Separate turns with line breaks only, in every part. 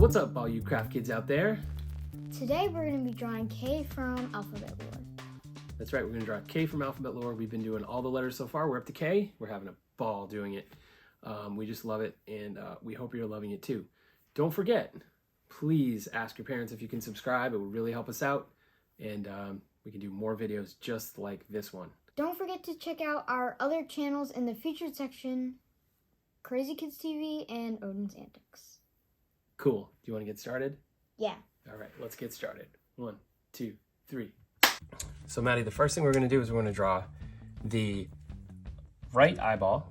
What's up, all you craft kids out there?
Today we're going to be drawing K from alphabet lore.
That's right, we're going to draw K from alphabet lore. We've been doing all the letters so far. We're up to K. We're having a ball doing it. We just love it, and we hope you're loving it too. Don't forget, please ask your parents if you can subscribe. It would really help us out, and we can do more videos just like this one.
Don't forget to check out our other channels in the featured section, Crazy Kids TV and Odin's Antics.
Cool. Do you want to get started?
Yeah.
All right, let's get started. 1, 2, 3. So Maddie, the first thing we're going to do is we're going to draw the right eyeball,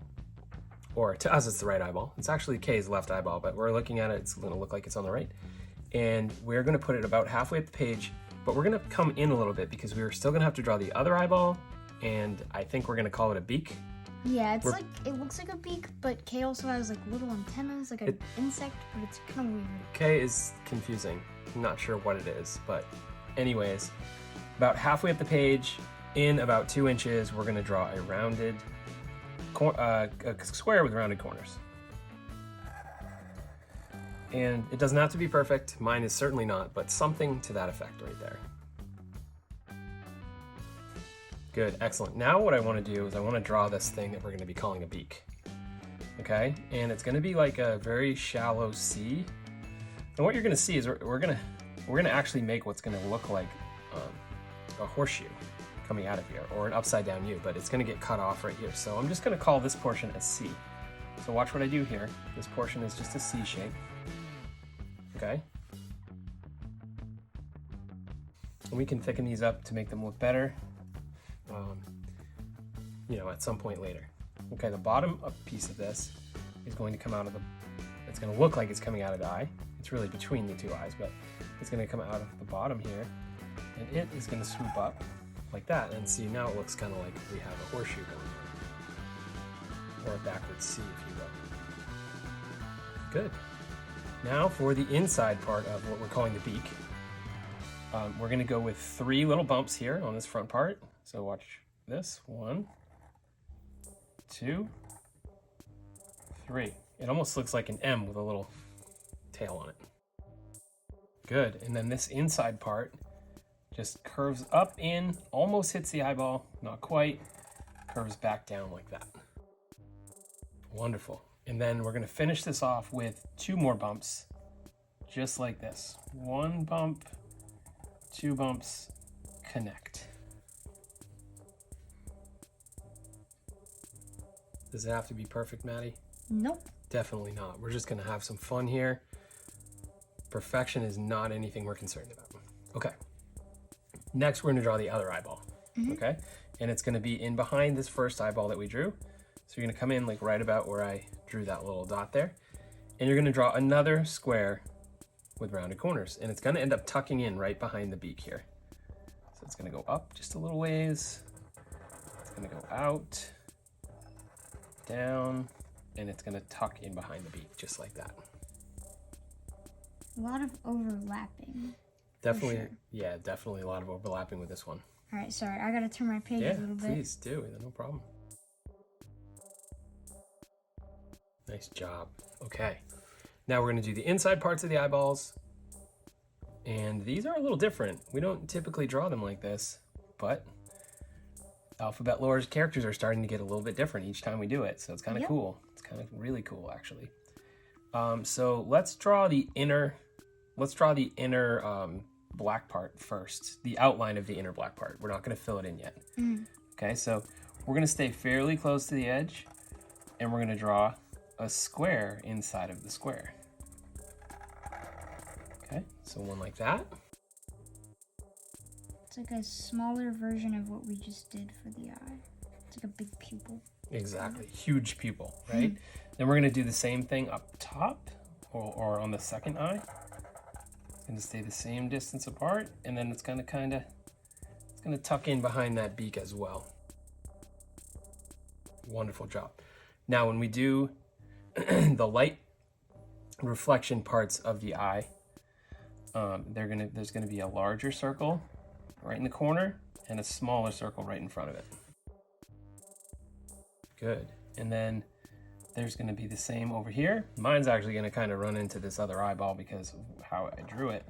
or to us it's the right eyeball. It's actually K's left eyeball, but we're looking at it, it's going to look like it's on the right. And we're going to put it about halfway up the page, but we're going to come in a little bit because we're still going to have to draw the other eyeball, and I think we're going to call it a beak.
Yeah, it looks like a beak, but K also has like little antennas, like an insect, but it's kind of weird.
K is confusing. I'm not sure what it is, but anyways, about halfway up the page, in about 2 inches, we're going to draw a rounded a square with rounded corners. And it doesn't have to be perfect. Mine is certainly not, but something to that effect right there. Good, excellent. Now what I want to do is I want to draw this thing that we're going to be calling a beak. Okay, and it's going to be like a very shallow C. And what you're going to see is we're going to actually make what's going to look like a horseshoe coming out of here, or an upside down U, but it's going to get cut off right here. So I'm just going to call this portion a C. So watch what I do here. This portion is just a C shape. Okay. And we can thicken these up to make them look better. At some point later. Okay, the bottom piece of this is going to come out of it's going to look like it's coming out of the eye. It's really between the two eyes, but it's going to come out of the bottom here, and it is going to swoop up like that. And see, now it looks kind of like we have a horseshoe going on, or a backwards C, if you will. Good. Now for the inside part of what we're calling the beak, we're going to go with 3 little bumps here on this front part. So watch this. 1, 2, 3. It almost looks like an M with a little tail on it. Good. And then this inside part just curves up in, almost hits the eyeball, not quite, curves back down like that. Wonderful. And then we're going to finish this off with 2 more bumps, just like this. 1 bump, 2 bumps, connect. Does it have to be perfect, Maddie?
Nope.
Definitely not. We're just going to have some fun here. Perfection is not anything we're concerned about. Okay. Next, we're going to draw the other eyeball. Okay? And it's going to be in behind this first eyeball that we drew. So you're going to come in like right about where I drew that little dot there. And you're going to draw another square with rounded corners. And it's going to end up tucking in right behind the beak here. So it's going to go up just a little ways. It's going to go out, down, and it's going to tuck in behind the beak just like that.
A lot of overlapping.
Definitely,
sure.
Yeah, definitely a lot of overlapping with this one.
All right, sorry, I gotta turn my page a little bit.
Yeah, please do, no problem. Nice job. Okay, now we're going to do the inside parts of the eyeballs, and these are a little different. We don't typically draw them like this, but Alphabet Lore's characters are starting to get a little bit different each time we do it, so it's kind of cool. It's kind of really cool, actually. So let's draw the inner black part first, the outline of the inner black part. We're not going to fill it in yet. Okay, so we're going to stay fairly close to the edge, and we're going to draw a square inside of the square. Okay, so one like that.
It's like a smaller version of what we just did for the eye. It's like a big pupil.
Exactly, huge pupil, right? Then we're going to do the same thing up top or on the second eye. It's going to stay the same distance apart, and then it's going to tuck in behind that beak as well. Wonderful job. Now when we do the light reflection parts of the eye, there's going to be a larger circle right in the corner and a smaller circle right in front of it. Good. And then there's going to be the same over here. Mine's actually going to kind of run into this other eyeball because of how I drew it.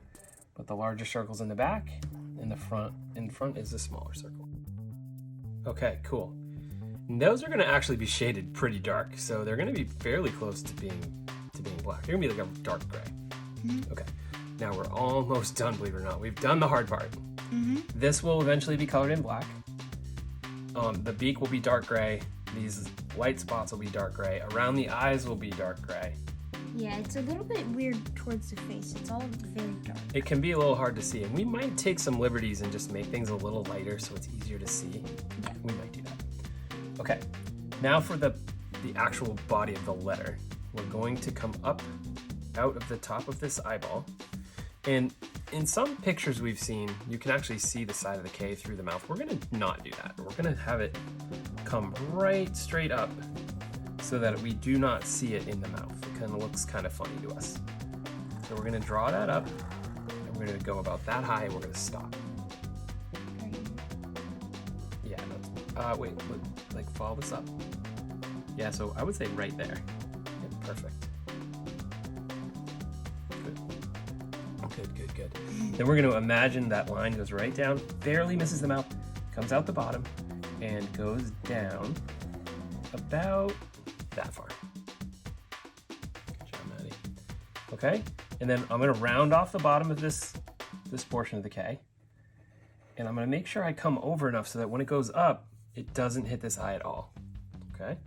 But the larger circle's in the back, and in front is the smaller circle. Okay, cool. And those are going to actually be shaded pretty dark, so they're going to be fairly close to being black. They're going to be like a dark gray. Okay, now we're almost done, believe it or not. We've done the hard part. This will eventually be colored in black. The beak will be dark gray. These white spots will be dark gray. Around the eyes will be dark gray.
Yeah, it's a little bit weird towards the face. It's all very dark.
It can be a little hard to see, and we might take some liberties and just make things a little lighter so it's easier to see.
Yeah.
We might do that. Okay, now for the actual body of the letter. We're going to come up out of the top of this eyeball. And in some pictures we've seen, you can actually see the side of the K through the mouth. We're gonna not do that. We're gonna have it come right straight up so that we do not see it in the mouth. It kind of looks kind of funny to us. So we're gonna draw that up, and we're gonna go about that high, and we're gonna stop. Yeah, wait, like follow this up. Yeah, so I would say right there. Yeah, perfect. Good. Then we're going to imagine that line goes right down, barely misses the mouth, comes out the bottom, and goes down about that far. Good job, Maddie. Okay, and then I'm going to round off the bottom of this portion of the K, and I'm going to make sure I come over enough so that when it goes up, it doesn't hit this eye at all. Okay?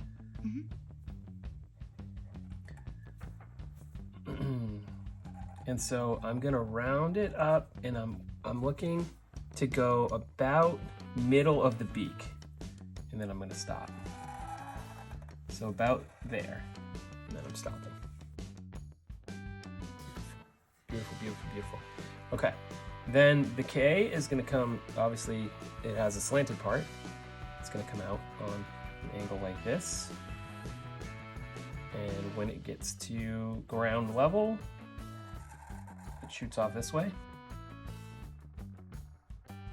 And so I'm gonna round it up, and I'm looking to go about middle of the beak, and then I'm gonna stop. So about there, and then I'm stopping. Beautiful. Okay, then the K is gonna come, obviously it has a slanted part. It's gonna come out on an angle like this. And when it gets to ground level, shoots off this way.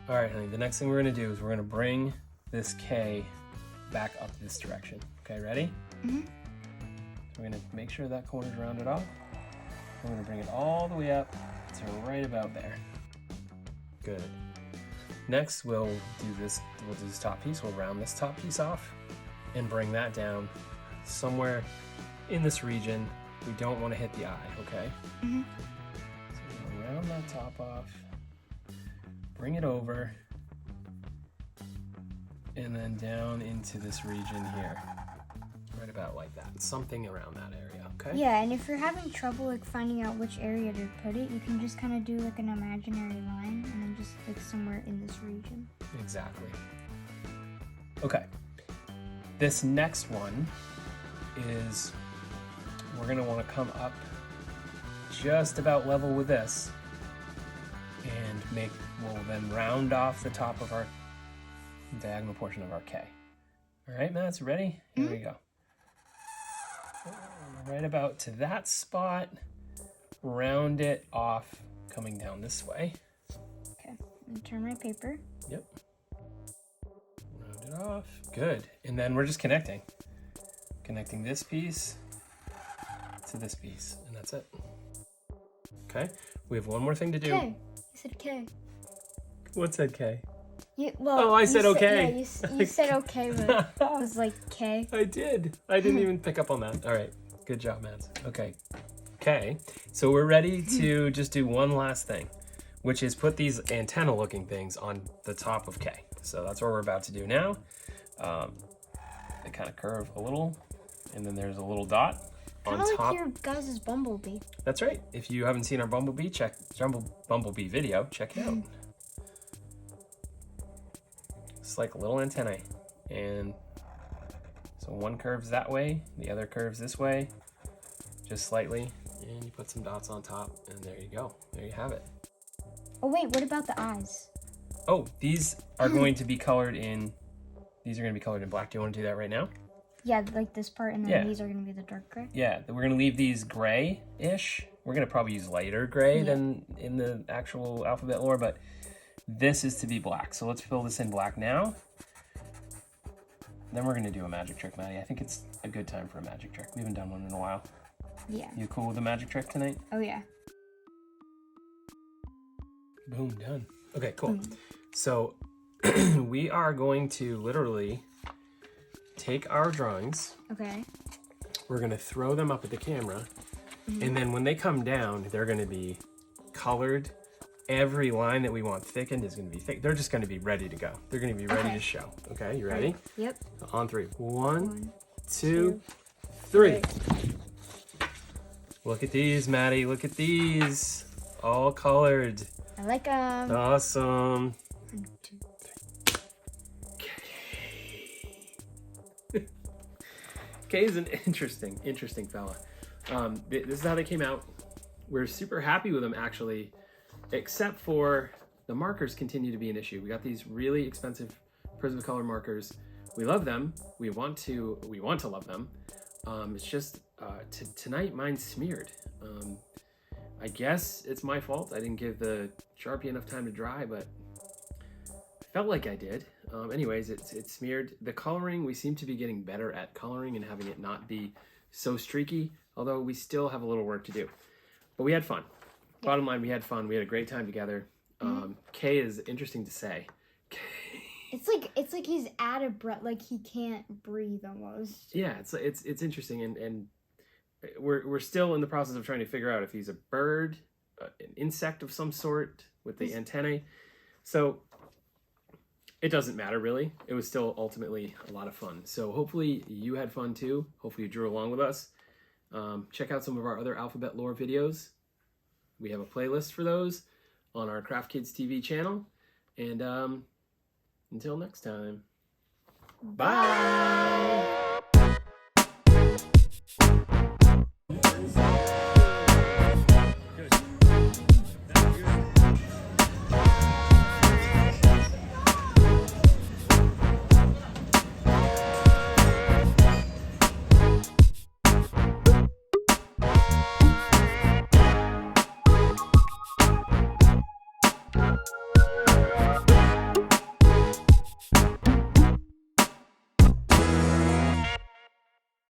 All right, honey, the next thing we're gonna do is we're gonna bring this K back up this direction. Okay, ready? So we're gonna make sure that corner's rounded off. We're gonna bring it all the way up to right about there. Good. Next, we'll do this top piece. We'll round this top piece off and bring that down somewhere in this region. We don't want to hit the eye, okay? Round that top off, bring it over, and then down into this region here. Right about like that. Something around that area, okay?
Yeah, and if you're having trouble like finding out which area to put it, you can just kind of do like an imaginary line and then just like somewhere in this region.
Exactly. Okay. This next one is, we're gonna want to come up just about level with this, and we'll then round off the top of our diagonal portion of our K. All right, Mads, ready? Here we go. Right about to that spot, round it off, coming down this way.
Okay, I'm gonna turn my paper.
Yep. Round it off, good. And then we're just connecting this piece to this piece, and that's it. Okay, we have one more thing to do.
K. You said K.
What said K?
I
said okay.
You said okay, but it was like K.
I did. I didn't even pick up on that. All right, good job, Mads. Okay, so we're ready to just do one last thing, which is put these antenna-looking things on the top of K. So that's what we're about to do now. They kind of curve a little, and then there's a little dot.
Kind of like your guys' bumblebee.
That's right. If you haven't seen our bumblebee video, check it out. It's like a little antennae, and so one curves that way, the other curves this way, just slightly, and you put some dots on top, and there you go. There you have it.
Oh wait, what about the eyes?
Oh, these are going to be colored in. These are going to be colored in black. Do you want to do that right now?
Yeah, like this part, and then these are going to be the dark gray?
Yeah, we're going to leave these gray-ish. We're going to probably use lighter gray than in the actual alphabet lore, but this is to be black. So let's fill this in black now. then we're gonna do a magic trick, Maddie. I think it's a good time for a magic trick. We haven't done one in a while.
Yeah.
You cool with the magic trick tonight?
Oh yeah.
Boom, done. Okay, cool.
Boom.
So we are going to literally take our drawings.
Okay.
We're gonna throw them up at the camera, and then when they come down, they're gonna be colored. Every line that we want thickened is gonna be thick. They're just gonna be ready to go. They're gonna be ready to show. Okay, you ready?
Yep.
On three. One,
1,
two,
2,
3. Look at these, Maddie. Look at these. All colored.
I like them.
Awesome.
1, 2, 3.
Kay is an interesting fella. This is how they came out. We're super happy with them, actually, except for the markers continue to be an issue. We got these really expensive Prismacolor markers. We love them. We want to love them. It's just tonight mine's smeared. I guess it's my fault. I didn't give the Sharpie enough time to dry, but I felt like I did. Anyways, it's smeared. The coloring, we seem to be getting better at coloring and having it not be so streaky, although we still have a little work to do. But we had fun. Bottom line, we had fun. We had a great time together. Kay is interesting to say.
It's like he's out of breath, like he can't breathe almost.
Yeah, it's interesting, and we're still in the process of trying to figure out if he's a bird, an insect of some sort with the antennae. So it doesn't matter really. It was still ultimately a lot of fun. So hopefully you had fun too. Hopefully you drew along with us. Check out some of our other alphabet lore videos. We have a playlist for those on our Craft Kids TV channel. And until next time, bye.